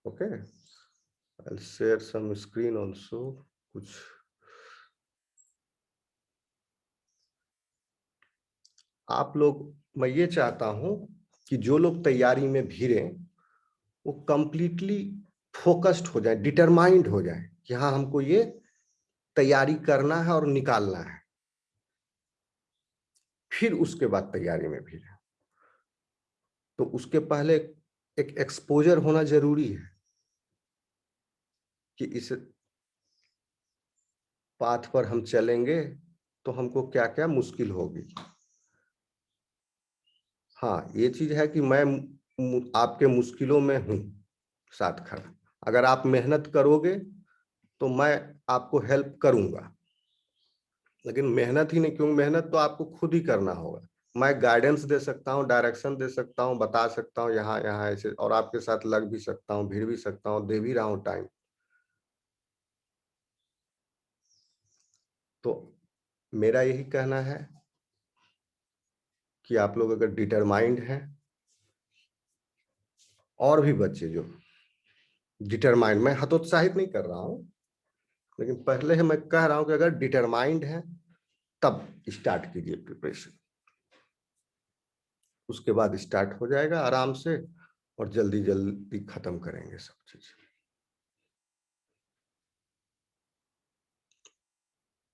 Okay, I'll share some screen also. कुछ आप लोग, मैं ये चाहता हूं कि जो लोग तैयारी में भिड़े वो कंप्लीटली फोकस्ड हो जाए, डिटरमाइंड हो जाए कि हाँ हमको ये तैयारी करना है और निकालना है, फिर उसके बाद तैयारी में भिड़े। तो उसके पहले एक एक्सपोजर होना जरूरी है कि इस पाथ पर हम चलेंगे तो हमको क्या क्या मुश्किल होगी। हाँ, ये चीज है कि मैं आपके मुश्किलों में हूं साथ खड़ा। अगर आप मेहनत करोगे तो मैं आपको हेल्प करूंगा, लेकिन मेहनत ही नहीं, क्यों मेहनत तो आपको खुद ही करना होगा। मैं गाइडेंस दे सकता हूँ, डायरेक्शन दे सकता हूँ, बता सकता हूँ यहाँ यहाँ ऐसे, और आपके साथ लग भी सकता हूँ, भिड़ भी सकता हूँ, दे भी रहा हूँ टाइम। तो मेरा यही कहना है कि आप लोग अगर डिटरमाइंड हैं, और भी बच्चे जो डिटरमाइंड, मैं हतोत्साहित नहीं कर रहा हूं, लेकिन पहले ही मैं कह रहा हूं कि अगर डिटरमाइंड है तब स्टार्ट कीजिए प्रिपरेशन। उसके बाद स्टार्ट हो जाएगा आराम से, और जल्दी जल्दी खत्म करेंगे सब चीज।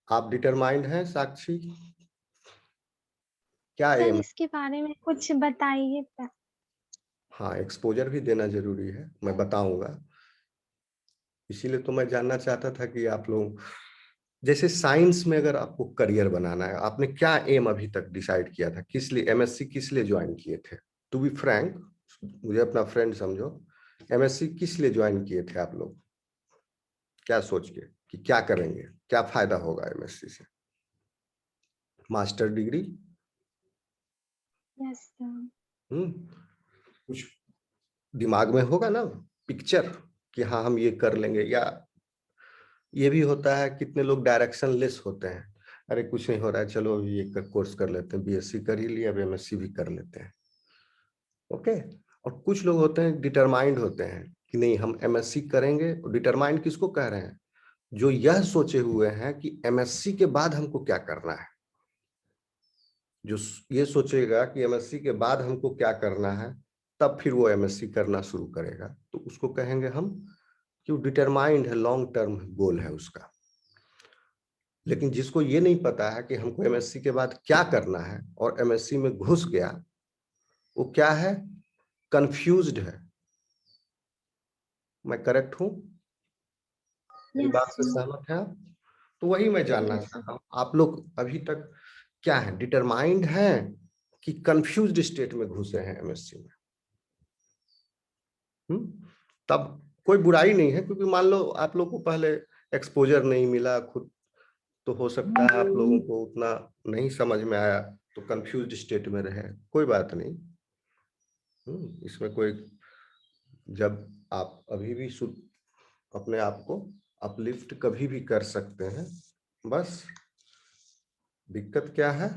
आप डिटरमाइंड हैं साक्षी? क्या सर एम? इसके बारे में कुछ बताइए। हाँ, एक्सपोजर भी देना जरूरी है, मैं बताऊंगा। इसीलिए तो मैं जानना चाहता था कि आप लोग, जैसे साइंस में अगर आपको करियर बनाना है, आपने क्या एम अभी तक डिसाइड किया था? किस लिए एमएससी किस लिए ज्वाइन किए थे? टू बी फ्रैंक, मुझे अपना फ्रेंड समझो, एमएससी किस लिए ज्वाइन किए थे आप लोग? क्या सोच के कि क्या करेंगे, क्या फायदा होगा एमएससी से? Master degree? Yes sir. कुछ दिमाग में होगा ना पिक्चर कि हाँ हम ये कर लेंगे। या ये भी होता है, कितने लोग डायरेक्शन लेस होते हैं, अरे कुछ नहीं हो रहा है, चलो ये कोर्स कर लेते हैं, बीएससी कर ही लिया, अब एमएससी भी कर लेते हैं। ओके। और कुछ लोग होते हैं डिटरमाइंड होते हैं कि नहीं हम एमएससी करेंगे। और डिटरमाइंड किसको कह रहे हैं? जो यह सोचे हुए हैं कि एमएससी के बाद हमको क्या करना है। जो ये सोचेगा कि एमएससी के बाद हमको क्या करना है, तब फिर वो एमएससी करना शुरू करेगा, तो उसको कहेंगे हम कि वो डिटरमाइंड है, लॉन्ग टर्म गोल है उसका। लेकिन जिसको ये नहीं पता है कि हमको एमएससी के बाद क्या करना है और एमएससी में घुस गया, वो क्या है? कंफ्यूज्ड है। मैं करेक्ट हूं? मेरी यस बात से सर। सहमत है आप? तो वही मैं जानना यस सर। चाहता हूँ, आप लोग अभी तक क्या है, डिटरमाइंड है कि कंफ्यूज्ड स्टेट में घुसे हैं एमएससी में? तब कोई बुराई नहीं है, क्योंकि मान लो आप लोग को पहले एक्सपोजर नहीं मिला खुद, तो हो सकता है आप लोगों को उतना नहीं समझ में आया, तो कंफ्यूज्ड स्टेट में रहे, कोई बात नहीं। इसमें कोई, जब आप अभी भी अपने आप को अपलिफ्ट कभी भी कर सकते हैं। बस दिक्कत क्या है?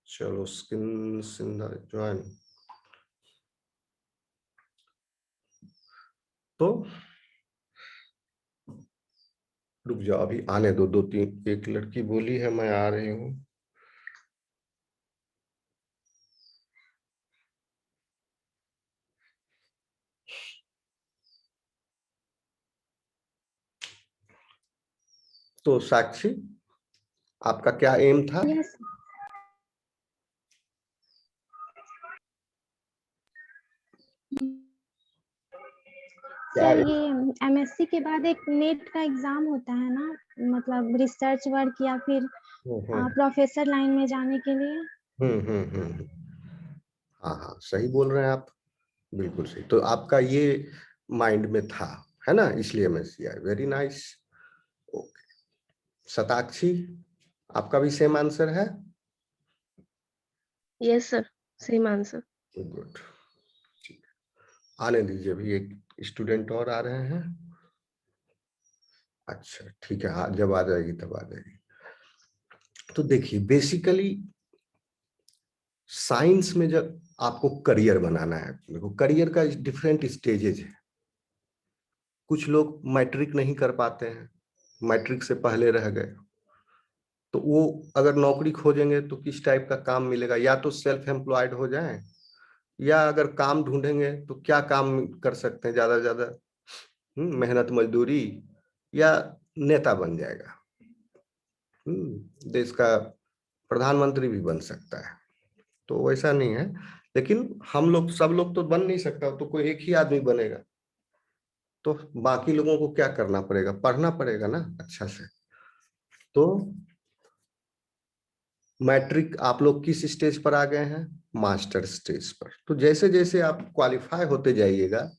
चलो स्किन सिंधा ज्वाइन, तो रुक जाओ, अभी आने दो, दो तीन, एक लड़की बोली है मैं आ रही हूँ। तो साक्षी, आपका क्या एम था? यस क्या सर, एम? ये एमएससी के बाद एक नेट का एग्जाम होता है ना, मतलब रिसर्च वर्क या फिर हम्म प्रोफेसर लाइन में जाने के लिए। हम्म। हाँ हाँ, सही बोल रहे हैं आप, बिल्कुल सही। तो आपका ये माइंड में था, है ना, इसलिए मैं सी आई, वेरी नाइस। ओके। शताक्षी, आपका भी सेम आंसर है? Yes sir, same answer. Good, ठीक है, आने दीजिए, अभी एक स्टूडेंट और आ रहे हैं। अच्छा ठीक है, हाँ, जब आ जाएगी तब आ जाएगी। तो देखिए बेसिकली साइंस में जब आपको करियर बनाना है। देखो करियर का डिफरेंट स्टेजेज है। कुछ लोग मैट्रिक नहीं कर पाते हैं, मैट्रिक से पहले रह गए, तो वो अगर नौकरी खोजेंगे तो किस टाइप का काम मिलेगा, या तो सेल्फ एम्प्लॉयड हो जाएं, या अगर काम ढूंढेंगे तो क्या काम कर सकते हैं ज्यादा से ज्यादा, मेहनत मजदूरी, या नेता बन जाएगा, देश का प्रधानमंत्री भी बन सकता है। तो वैसा नहीं है, लेकिन हम लोग सब लोग तो बन नहीं सकता, तो कोई एक ही आदमी बनेगा, तो बाकी लोगों को क्या करना पड़ेगा, पढ़ना पड़ेगा ना अच्छा से। तो मैट्रिक आप लोग किस स्टेज पर आ गए हैं, मास्टर स्टेज पर। तो जैसे जैसे आप क्वालिफाई होते जाइएगा,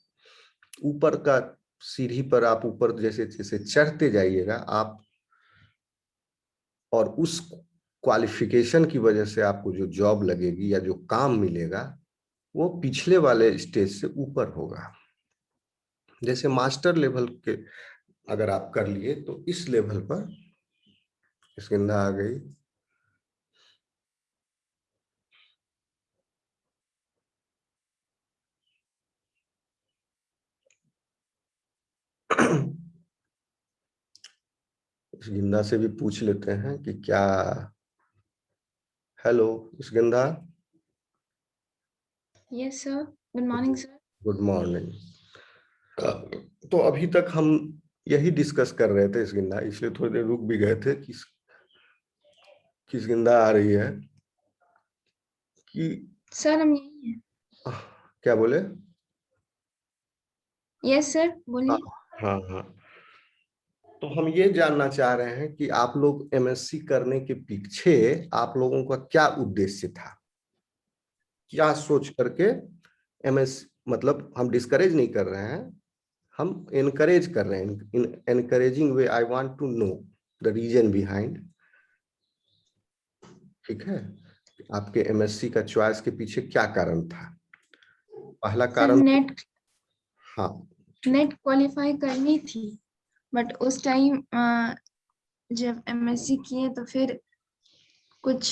ऊपर का सीढ़ी पर आप ऊपर जैसे जैसे चढ़ते जाइएगा आप, और उस क्वालिफिकेशन की वजह से आपको जो जॉब लगेगी या जो काम मिलेगा वो पिछले वाले स्टेज से ऊपर होगा। जैसे मास्टर लेवल के अगर आप कर लिए तो इस लेवल पर स्किंदा आ गई। स्किंदा से भी पूछ लेते हैं कि क्या, हेलो स्किंदा। Yes, sir. Good morning, sir. Good morning. तो अभी तक हम यही डिस्कस कर रहे थे स्किंदा, इसलिए थोड़ी देर रुक भी गए थे कि स्किंदा आ रही है कि सर हम यही हैं। क्या बोले। Yes, sir. हाँ बोलिए। हाँ हाँ। तो हम ये जानना चाह रहे हैं कि आप लोग एमएससी करने के पीछे आप लोगों का क्या उद्देश्य था, क्या सोच करके एमएस, मतलब हम डिस्करेज नहीं कर रहे हैं, हम इनकरेज कर रहे हैं, in encouraging way. I want to know the reason behind. ठीक है, आपके एमएससी का चॉइस के पीछे क्या कारण था। पहला सर कारण, हाँ नेट क्वालिफाई करनी थी, बट उस टाइम जब एमएससी किए तो फिर कुछ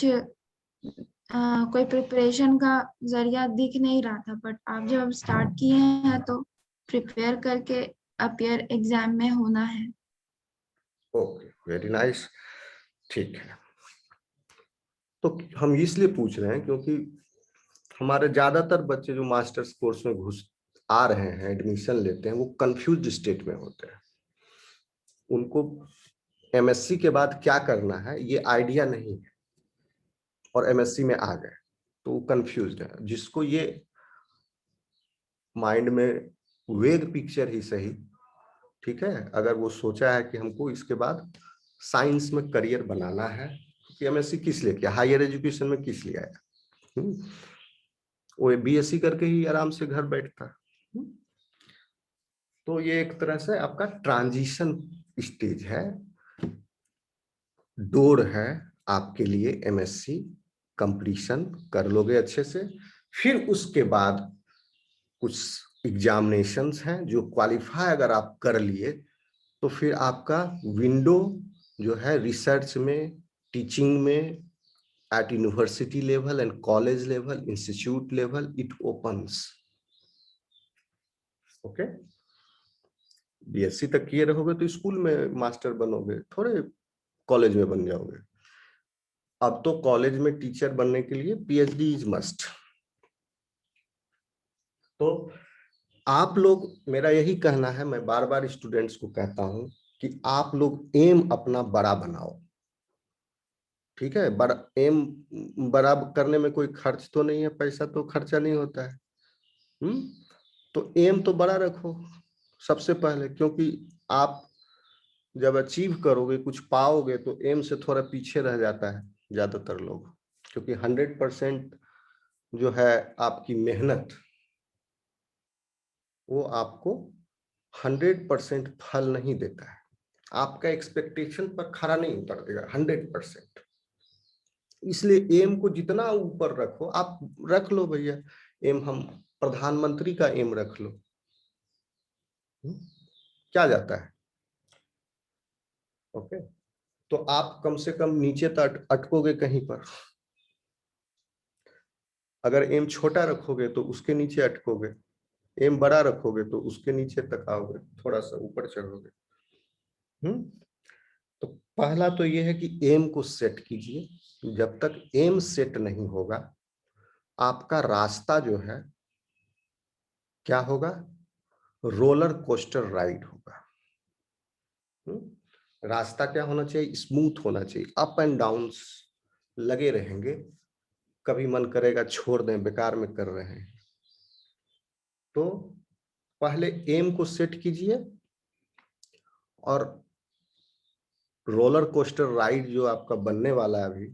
कोई प्रिपरेशन का जरिया दिख नहीं रहा था, बट आप जब स्टार्ट किए हैं तो प्रिपेयर करके अपीयर एग्जाम में होना है। Okay, very nice. ठीक है, तो हम इसलिए पूछ रहे हैं क्योंकि हमारे ज्यादातर बच्चे जो मास्टर्स कोर्स में घुस आ रहे हैं, एडमिशन लेते हैं, वो कंफ्यूज स्टेट में होते हैं। उनको एमएससी के बाद क्या करना है ये आइडिया नहीं है, और एमएससी में आ गए तो वो कंफ्यूज है। जिसको ये माइंड में वेग पिक्चर ही सही, ठीक है, अगर वो सोचा है कि हमको इसके बाद साइंस में करियर बनाना है, कि एमएससी किस लिए किया, हायर एजुकेशन में किस लिए आया, वो बीएससी करके ही आराम से घर बैठता। तो ये एक तरह से आपका ट्रांजिशन स्टेज है, डोर है आपके लिए। एमएससी कंप्लीशन कर लोगे अच्छे से, फिर उसके बाद कुछ एग्जामिनेशंस हैं जो क्वालिफाई अगर आप कर लिए तो फिर आपका विंडो जो है रिसर्च में, टीचिंग में, at university level and college level, institute level, it opens. Okay, BSc तक किए रहोगे तो स्कूल में मास्टर बनोगे, थोड़े कॉलेज में बन जाओगे। अब तो कॉलेज में टीचर बनने के लिए पीएचडी इज मस्ट। तो आप लोग, मेरा यही कहना है, मैं बार बार स्टूडेंट्स को कहता हूं कि आप लोग एम अपना बड़ा बनाओ। ठीक है, बड़ा एम बड़ा करने में कोई खर्च तो नहीं है, पैसा तो खर्चा नहीं होता है। तो एम तो बड़ा रखो सबसे पहले, क्योंकि आप जब अचीव करोगे, कुछ पाओगे, तो एम से थोड़ा पीछे रह जाता है ज्यादातर लोग, क्योंकि 100% जो है आपकी मेहनत, वो आपको 100% फल नहीं देता है, आपका एक्सपेक्टेशन पर खरा नहीं उतरतेगा 100%। इसलिए एम को जितना ऊपर रखो, आप रख लो भैया एम, हम प्रधानमंत्री का एम रख लो, क्या जाता है। ओके, तो आप कम से कम नीचे तो अटकोगे कहीं पर। अगर एम छोटा रखोगे तो उसके नीचे अटकोगे, एम बड़ा रखोगे तो उसके नीचे तक आओगे, थोड़ा सा ऊपर चढ़ोगे। तो पहला तो ये है कि एम को सेट कीजिए। जब तक एम सेट नहीं होगा आपका रास्ता जो है क्या होगा, रोलर कोस्टर राइड होगा। रास्ता क्या होना चाहिए, स्मूथ होना चाहिए, अप एंड डाउन्स लगे रहेंगे, कभी मन करेगा छोड़ दें, बेकार में कर रहे हैं। तो पहले एम को सेट कीजिए और रोलर कोस्टर राइड जो आपका बनने वाला है अभी,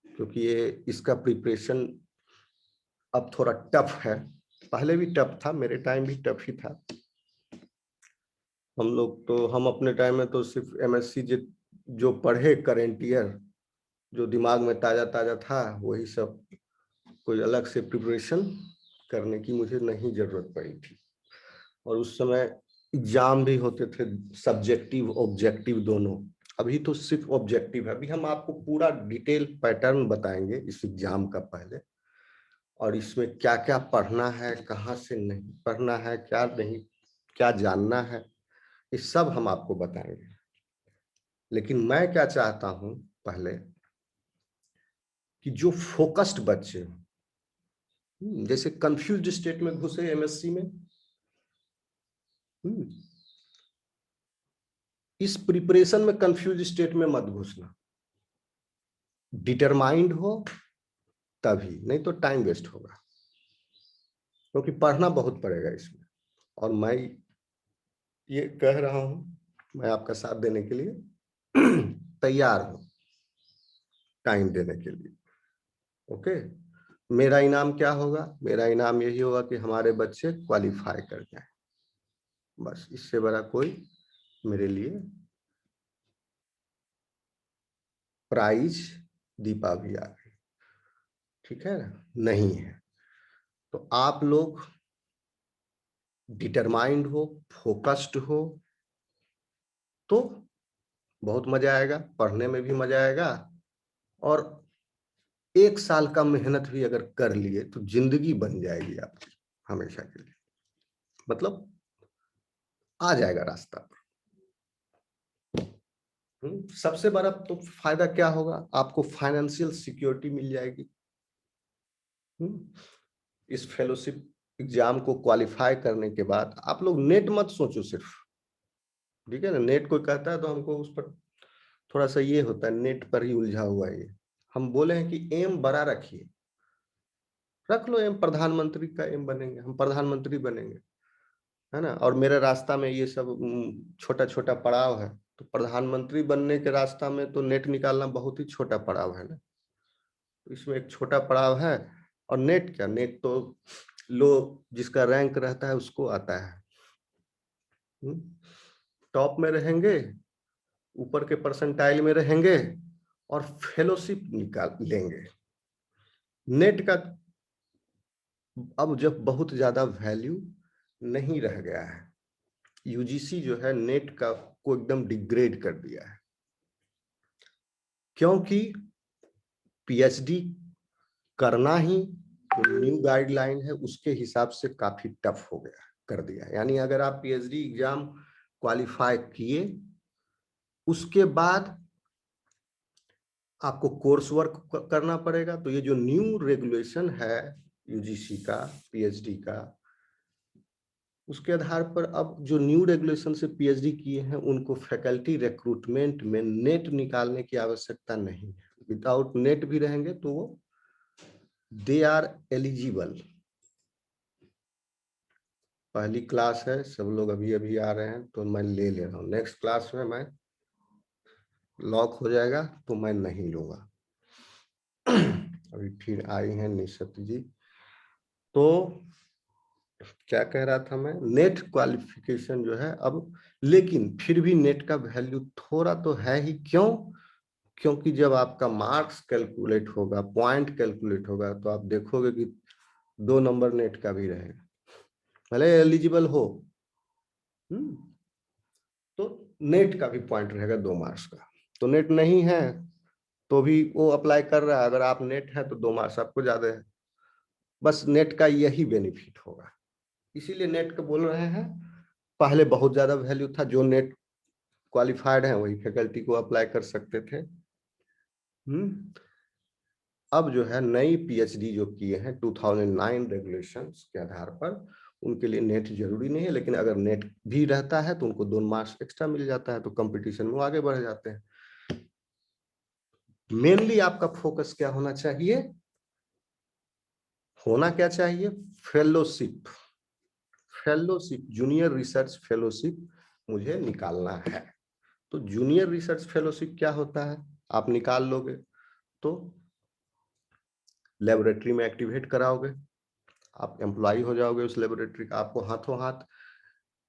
क्योंकि ये इसका प्रिपरेशन अब थोड़ा टफ है, पहले भी टफ था, मेरे टाइम भी टफ ही था। हम अपने टाइम में तो सिर्फ एमएससी जो पढ़े करेंट ईयर, जो दिमाग में ताजा ताजा था वही सब, कोई अलग से प्रिपरेशन करने की मुझे नहीं जरूरत पड़ी थी। और उस समय एग्जाम भी होते थे सब्जेक्टिव ऑब्जेक्टिव दोनों, अभी तो सिर्फ ऑब्जेक्टिव है। अभी हम आपको पूरा डिटेल पैटर्न बताएंगे इस एग्जाम का पहले, और इसमें क्या क्या पढ़ना है, कहाँ से नहीं पढ़ना है, क्या नहीं, क्या जानना है, ये सब हम आपको बताएंगे। लेकिन मैं क्या चाहता हूं पहले कि जो फोकस्ड बच्चे, जैसे कंफ्यूज्ड स्टेट में घुसे एमएससी में, इस प्रिपरेशन में कंफ्यूज स्टेट में मत घुसना, डिटरमाइंड हो तभी, नहीं तो टाइम वेस्ट होगा, क्योंकि पढ़ना बहुत पड़ेगा इसमें। और मैं ये कह रहा हूं, मैं आपका साथ देने के लिए तैयार हूं, टाइम देने के लिए। ओके, मेरा इनाम क्या होगा, मेरा इनाम यही होगा कि हमारे बच्चे क्वालिफाई कर जाएं, बस, इससे बड़ा कोई मेरे लिए प्राइज, दीपा भी आ गई, ठीक है ना, नहीं है। तो आप लोग डिटरमाइंड हो, फोकस्ड हो, तो बहुत मजा आएगा, पढ़ने में भी मजा आएगा। और 1 साल का मेहनत भी अगर कर लिए तो जिंदगी बन जाएगी आपकी हमेशा के लिए, मतलब आ जाएगा रास्ता। सबसे बड़ा तो फायदा क्या होगा, आपको फाइनेंशियल सिक्योरिटी मिल जाएगी। इस फेलोशिप एग्जाम को क्वालिफाई करने के बाद आप लोग नेट मत सोचो सिर्फ, ठीक है ना। नेट कोई कहता है तो हमको उस पर थोड़ा सा ये होता है, नेट पर ही उलझा हुआ है ये। हम बोले हैं कि एम बड़ा रखिए, रख लो एम, प्रधानमंत्री का एम बनेंगे, हम प्रधानमंत्री बनेंगे, है ना। और मेरे रास्ता में ये सब छोटा छोटा पड़ाव है, तो प्रधानमंत्री बनने के रास्ता में तो नेट निकालना बहुत ही छोटा पड़ाव है ना, तो इसमें एक छोटा पड़ाव है। और नेट क्या, नेट तो लो जिसका रैंक रहता है उसको आता है, टॉप में रहेंगे, ऊपर के परसेंटाइल में रहेंगे और फेलोशिप निकाल लेंगे। नेट का अब जब बहुत ज्यादा वैल्यू नहीं रह गया है, यूजीसी जो है नेट का को एकदम डिग्रेड कर दिया है, क्योंकि पीएचडी करना ही जो न्यू गाइडलाइन है उसके हिसाब से काफी टफ हो गया, कर दिया। यानी अगर आप पीएचडी एग्जाम क्वालिफाई किए, उसके बाद आपको कोर्स वर्क करना पड़ेगा। तो ये जो न्यू रेगुलेशन है यूजीसी का, पीएचडी का, उसके आधार पर अब जो न्यू रेगुलेशन से पीएचडी किए हैं उनको फैकल्टी रिक्रूटमेंट में नेट निकालने की आवश्यकता नहीं है। विदाउट नेट भी रहेंगे तो वो दे आर एलिजिबल। पहली क्लास है, सब लोग अभी अभी आ रहे हैं तो मैं ले रहा हूँ, नेक्स्ट क्लास में मैं लॉक हो जाएगा तो मैं नहीं लूंगा। अभी फिर आई हैं निशत जी, तो क्या कह रहा था मैं, नेट क्वालिफिकेशन जो है अब, लेकिन फिर भी नेट का वैल्यू थोड़ा तो है ही। क्यों? क्योंकि जब आपका मार्क्स कैलकुलेट होगा, पॉइंट कैलकुलेट होगा, तो आप देखोगे कि 2 नंबर नेट का भी रहेगा, भले एलिजिबल हो। तो नेट का भी पॉइंट रहेगा 2 मार्क्स का। तो नेट नहीं है तो भी वो अप्लाई कर रहा है। अगर आप नेट है तो 2 मार्क्स आपको ज्यादा है। बस नेट का यही बेनिफिट होगा, इसीलिए नेट को बोल रहे हैं। पहले बहुत ज्यादा वैल्यू था, जो नेट क्वालिफाइड है वही फैकल्टी को अप्लाई कर सकते थे। अब जो है नई पीएचडी जो किए हैं 2009 रेगुलेशंस के आधार पर, उनके लिए नेट जरूरी नहीं है, लेकिन अगर नेट भी रहता है तो उनको 2 मार्क्स एक्स्ट्रा मिल जाता है, तो कंपटीशन में वो आगे बढ़ जाते हैं। मेनली आपका फोकस क्या होना चाहिए? होना क्या चाहिए? Fellowship. Fellowship, junior research fellowship मुझे निकालना है। तो जूनियर रिसर्च फेलोशिप क्या होता है? आप निकाल लोगे तो लेबोरेटरी में एक्टिवेट कराओगे, आप एम्प्लॉय हो जाओगे उस लेबोरेटरी का। आपको हाथों हाथ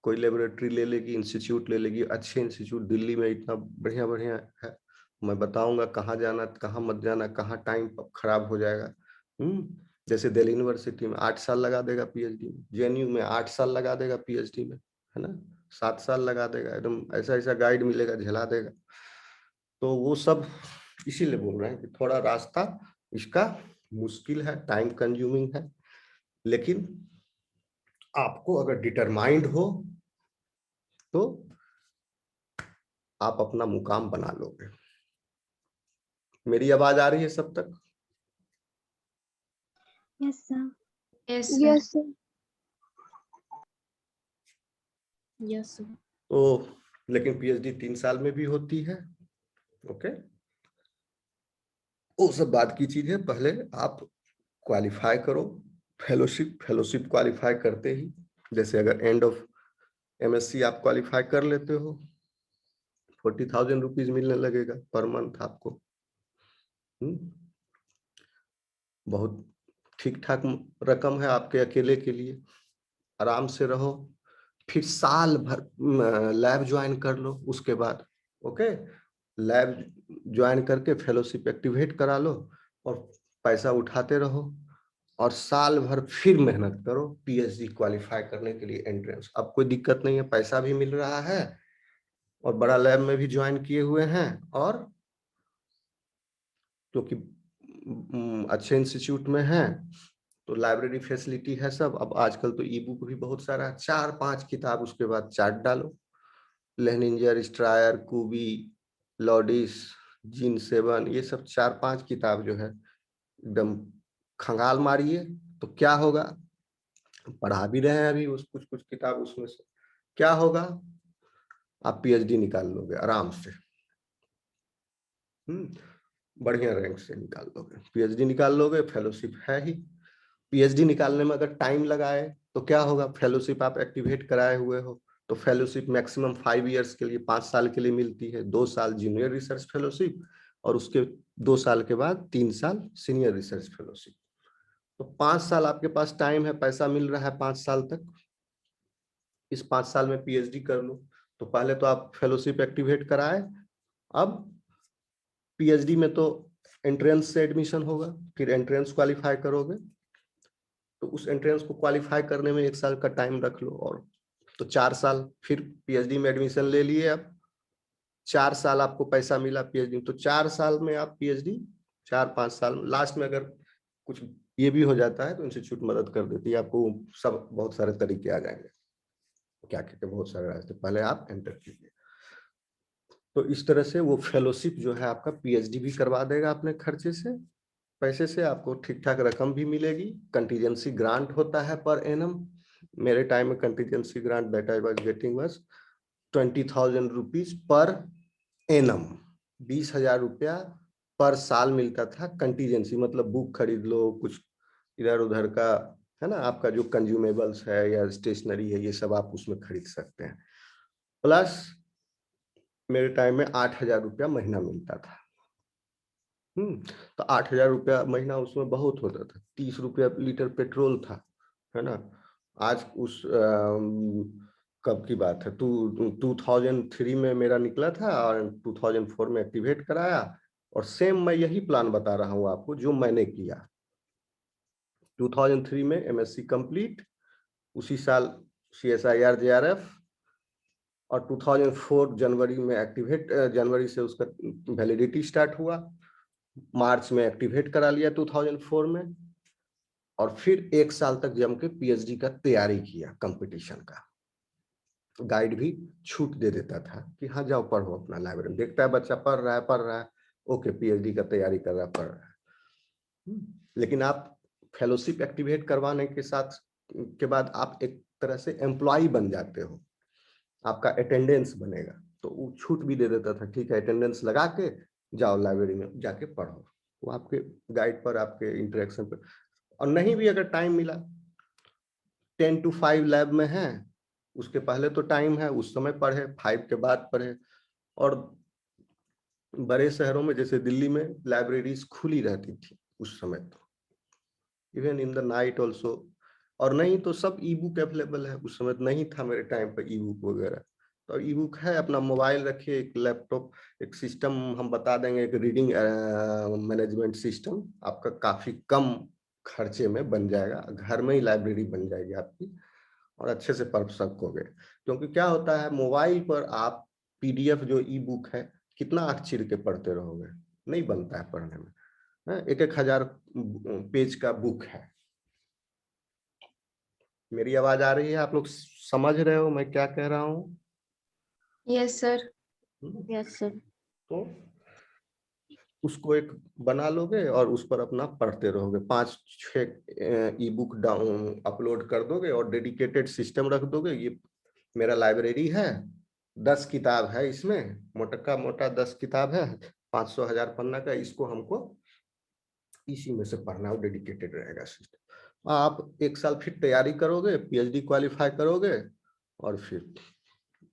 कोई लेबोरेटरी ले लेगी, इंस्टीट्यूट ले लेगी, अच्छे इंस्टीट्यूट दिल्ली में इतना बढ़िया बढ़िया है, मैं बताऊंगा कहाँ जाना कहाँ मत जाना, कहाँ टाइम खराब हो जाएगा। जैसे दिल्ली यूनिवर्सिटी में 8 साल लगा देगा पीएचडी में, जेएनयू में 8 साल लगा देगा पीएचडी में, है ना, 7 साल लगा देगा, एकदम ऐसा ऐसा गाइड मिलेगा, झेला देगा। तो वो सब इसीलिए बोल रहे हैं कि थोड़ा रास्ता इसका मुश्किल है, टाइम कंज्यूमिंग है, लेकिन आपको अगर डिटरमाइंड हो तो आप अपना मुकाम बना लोगे। मेरी आवाज आ रही है सब तक? Yes sir. Yes yes sir. Yes sir. तो लेकिन पीएचडी 3 साल में भी होती है। ओके, वो सब बात की चीज है। पहले आप क्वालिफाई करो, फेलोशिप क्वालिफाई करते ही, जैसे अगर एंड ऑफ एमएससी आप क्वालिफाई कर लेते हो, 40,000 रुपीज मिलने लगेगा पर मंथ आपको। बहुत ठीक ठाक रकम है आपके अकेले के लिए, आराम से रहो। फिर साल भर लैब ज्वाइन कर लो उसके बाद। ओके, लैब ज्वाइन करके फेलोशिप एक्टिवेट करा लो और पैसा उठाते रहो, और साल भर फिर मेहनत करो पीएचडी क्वालिफाई करने के लिए एंट्रेंस। अब कोई दिक्कत नहीं है, पैसा भी मिल रहा है और बड़ा लैब में भी ज्वाइन किए हुए हैं, और क्योंकि अच्छे इंस्टीट्यूट में है तो लाइब्रेरी फैसिलिटी है सब। अब आजकल तो ई बुक भी बहुत सारा है, 4-5 किताब, उसके बाद चार्ट डालो, लेनिंजर, स्ट्रायर, कूबी, लॉडिस, जीन 7, ये सब 4-5 किताब जो है एकदम खंगाल मारिए। तो क्या होगा, पढ़ा भी रहे हैं अभी उस कुछ कुछ किताब, उसमें से क्या होगा, आप पीएचडी निकाल लोगे आराम से। बढ़िया रैंक से निकाल लोगे, पीएचडी निकाल लोगे, फेलोशिप है ही। पीएचडी निकालने में अगर टाइम लगाए तो क्या होगा, फेलोशिप आप एक्टिवेट कराए हुए हो तो फेलोशिप मैक्सिमम 5 इयर्स के लिए, 5 साल के लिए मिलती है। 2 साल जूनियर रिसर्च फेलोशिप और उसके 2 साल के बाद 3 साल सीनियर रिसर्च फेलोशिप। तो 5 साल आपके पास टाइम है, पैसा मिल रहा है 5 साल तक। इस 5 साल में पीएचडी कर लो। तो पहले तो आप फेलोशिप एक्टिवेट कराए, अब पीएचडी में तो एंट्रेंस से एडमिशन होगा, फिर एंट्रेंस क्वालिफाई करोगे, तो उस एंट्रेंस को क्वालिफाई करने में 1 साल का टाइम रख लो, और तो 4 साल फिर पीएचडी में एडमिशन ले लिए। अब 4 साल आपको पैसा मिला पीएचडी, तो 4 साल में आप पीएचडी, 4-5 साल लास्ट में अगर कुछ ये भी हो जाता है तो इंस्टीट्यूट मदद कर देती है आपको। सब बहुत सारे तरीके आ जाएंगे, क्या कहते हैं, बहुत सारे रास्ते, पहले आप एंटर कीजिए। तो इस तरह से वो फेलोशिप जो है आपका पीएचडी भी करवा देगा अपने खर्चे से, पैसे से, आपको ठीक ठाक रकम भी मिलेगी। कंटीजेंसी ग्रांट होता है पर एनम। मेरे टाइम में contingency grant that I was getting was 20,000 rupees per annum, 20,000 रुपया पर साल मिलता था। कंटीजेंसी मतलब बुक खरीद लो, कुछ इधर उधर का, है ना, आपका जो कंज्यूमेबल्स है या स्टेशनरी है, ये सब आप उसमें खरीद सकते हैं। प्लस मेरे टाइम में 8,000 रुपया महीना मिलता था। तो 8,000 रुपया महीना उसमें बहुत होता था। 30 रुपया लीटर पेट्रोल था, है ना। आज उस कब की बात है, 2003 में मेरा निकला था और 2004 में एक्टिवेट कराया, और सेम मैं यही प्लान बता रहा हूँ आपको जो मैंने किया। 2003 में एमएससी कंप्लीट, उसी साल CSIR JRF, और 2004 जनवरी में एक्टिवेट, जनवरी से उसका वैलिडिटी स्टार्ट हुआ। मार्च में एक्टिवेट करा लिया 2004 में, और फिर 1 साल तक जम के पीएचडी का तैयारी किया कंपटीशन का। गाइड भी छूट दे देता था कि हाँ जाओ पढ़ो अपना लाइब्रेरी में, देखता है बच्चा पढ़ रहा है, ओके पीएचडी का तैयारी कर रहा है, पढ़ रहा है। लेकिन आप फेलोशिप एक्टिवेट करवाने के साथ के बाद आप एक तरह से एम्प्लॉय बन जाते हो, आपका अटेंडेंस बनेगा, तो वो छूट भी दे देता था, ठीक है अटेंडेंस लगा के जाओ लाइब्रेरी में जाके पढ़ो, वो आपके गाइड पर, आपके इंटरेक्शन पर। और नहीं भी अगर टाइम मिला, 10 to 5 लैब में है, उसके पहले तो टाइम है, उस समय पढ़े, 5 के बाद पढ़े। और बड़े शहरों में जैसे दिल्ली में लाइब्रेरीज खुली रहती थी उस समय, तो even in the night also. और नहीं तो सब ई बुक अवेलेबल है, उस समय नहीं था मेरे टाइम पर ई बुक वगैरह, तो ई बुक है, अपना मोबाइल रखिए, एक लैपटॉप, एक सिस्टम हम बता देंगे, एक रीडिंग मैनेजमेंट सिस्टम आपका काफी कम खर्चे में बन जाएगा, घर में ही लाइब्रेरी बन जाएगी आपकी, और अच्छे से पढ़ सकोगे। क्योंकि क्या होता है, मोबाइल पर आप पीडीएफ जो ई बुक है कितना आँख चीर के पढ़ते रहोगे, नहीं बनता है पढ़ने में। 1,000 पेज का बुक है। मेरी आवाज आ रही है, आप लोग समझ रहे हो मैं क्या कह रहा हूँ? Yes sir. Yes sir. तो उसको एक बना लोगे और उस पर अपना पढ़ते रहोगे, 5-6 ई बुक डाउन अपलोड कर दोगे और डेडिकेटेड सिस्टम रख दोगे। ये मेरा लाइब्रेरी है, 10 किताब है इसमें, मोटा मोटा 10 किताब है, 500-1000 पन्ना का, इसको हमको इसी में से पढ़ना, वो डेडिकेटेड रहेगा सिस्टम। आप 1 साल फिर तैयारी करोगे, पीएचडी क्वालिफाई करोगे और फिर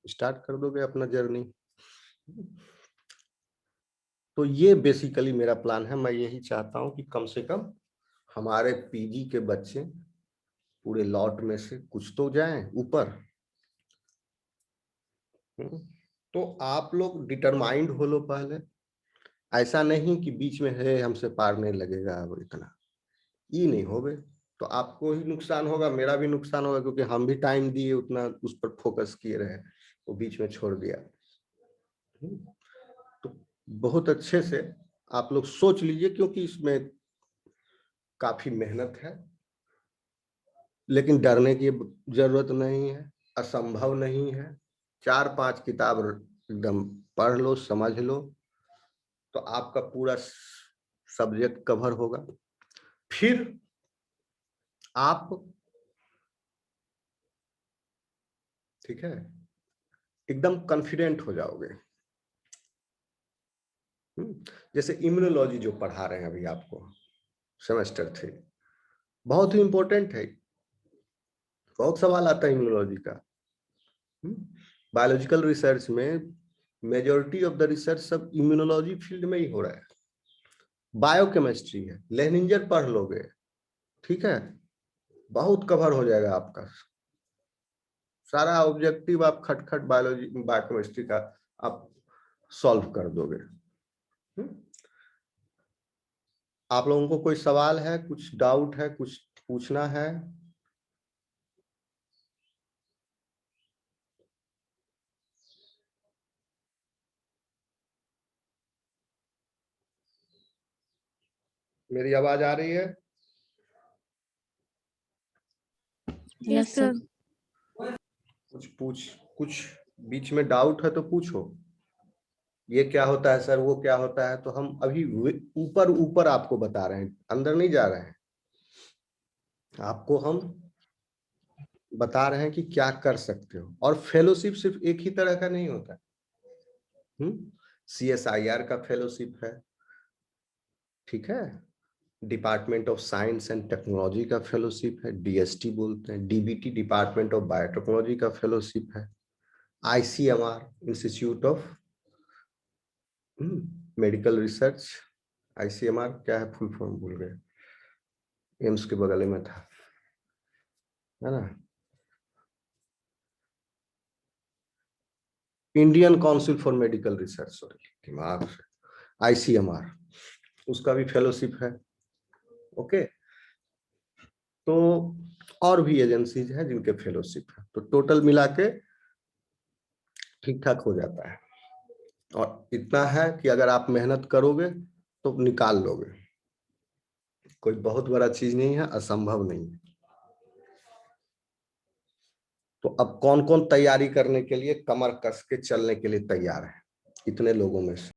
स्टार्ट कर दोगे अपना जर्नी। तो ये बेसिकली मेरा प्लान है। मैं यही चाहता हूं कि कम से कम हमारे पीजी के बच्चे पूरे लॉट में से कुछ तो जाएं ऊपर। तो आप लोग डिटरमाइंड हो लो पहले, ऐसा नहीं कि बीच में है हमसे पार नहीं लगेगा अब इतना, ये नहीं हो गए तो आपको ही नुकसान होगा, मेरा भी नुकसान होगा, क्योंकि हम भी टाइम दिए, उतना उस पर फोकस किए रहे, वो बीच में छोड़ दिया। तो बहुत अच्छे से आप लोग सोच लीजिए, क्योंकि इसमें काफी मेहनत है, लेकिन डरने की जरूरत नहीं है, असंभव नहीं है। 4-5 किताब एकदम पढ़ लो, समझ लो, तो आपका पूरा सब्जेक्ट कवर होगा। फिर आप, ठीक है, एकदम कॉन्फिडेंट हो जाओगे। जैसे इम्यूनोलॉजी जो पढ़ा रहे हैं अभी आपको सेमेस्टर 3, बहुत ही इंपॉर्टेंट है, बहुत सवाल आता है इम्यूनोलॉजी का। बायोलॉजिकल रिसर्च में मेजॉरिटी ऑफ द रिसर्च सब इम्यूनोलॉजी फील्ड में ही हो रहा है। बायोकेमिस्ट्री है, लेनिंजर पढ़ लोगे, ठीक है, बहुत कवर हो जाएगा आपका सारा ऑब्जेक्टिव, आप खटखट बायोलॉजी बायोकेमिस्ट्री का आप सॉल्व कर दोगे। आप लोगों को कोई सवाल है, कुछ डाउट है, कुछ पूछना है? मेरी आवाज आ रही है? Yes sir. कुछ बीच में डाउट है तो पूछो। ये क्या होता है सर, वो क्या होता है, तो हम अभी ऊपर ऊपर आपको बता रहे हैं, अंदर नहीं जा रहे हैं। आपको हम बता रहे हैं कि क्या कर सकते हो। और फेलोशिप सिर्फ एक ही तरह का नहीं होता, CSIR का फेलोशिप है, ठीक है, department of science and technology का फेलोशिप है, DST बोलते हैं, DBT डिपार्टमेंट ऑफ बायोटेक्नोलॉजी का फेलोशिप है, ICMR institute of medical research, ICMR क्या है, फुल फॉर्म भूल गए, एम्स के बगल में था, है ना, Indian council for medical research, sorry दिमाग से, ICMR, उसका भी फेलोशिप है। ओके, तो और भी एजेंसीज हैं जिनके फेलोशिप है, तो टोटल मिला के ठीक ठाक हो जाता है। और इतना है कि अगर आप मेहनत करोगे तो निकाल लोगे, कोई बहुत बड़ा चीज नहीं है, असंभव नहीं है। तो अब कौन कौन तैयारी करने के लिए कमर कस के चलने के लिए तैयार है इतने लोगों में से?